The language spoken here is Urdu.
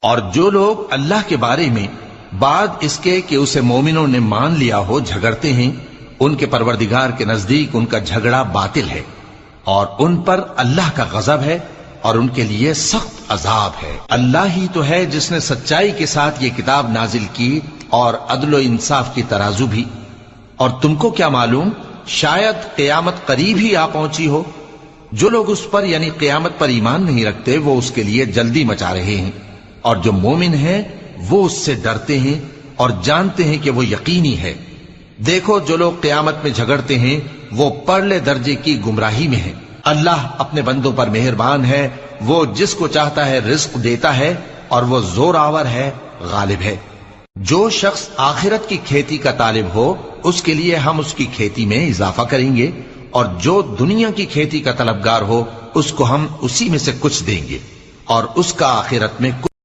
اور جو لوگ اللہ کے بارے میں بعد اس کے کہ اسے مومنوں نے مان لیا ہو جھگڑتے ہیں، ان کے پروردگار کے نزدیک ان کا جھگڑا باطل ہے، اور ان پر اللہ کا غضب ہے اور ان کے لیے سخت عذاب ہے۔ اللہ ہی تو ہے جس نے سچائی کے ساتھ یہ کتاب نازل کی اور عدل و انصاف کی ترازو بھی۔ اور تم کو کیا معلوم، شاید قیامت قریب ہی آ پہنچی ہو۔ جو لوگ اس پر یعنی قیامت پر ایمان نہیں رکھتے وہ اس کے لیے جلدی مچا رہے ہیں، اور جو مومن ہیں وہ اس سے ڈرتے ہیں اور جانتے ہیں کہ وہ یقینی ہے۔ دیکھو جو لوگ قیامت میں جھگڑتے ہیں وہ پرلے درجے کی گمراہی میں ہیں۔ اللہ اپنے بندوں پر مہربان ہے، وہ جس کو چاہتا ہے رزق دیتا ہے اور وہ زور آور ہے، غالب ہے۔ جو شخص آخرت کی کھیتی کا طالب ہو اس کے لیے ہم اس کی کھیتی میں اضافہ کریں گے، اور جو دنیا کی کھیتی کا طلبگار ہو اس کو ہم اسی میں سے کچھ دیں گے، اور اس کا آخرت میں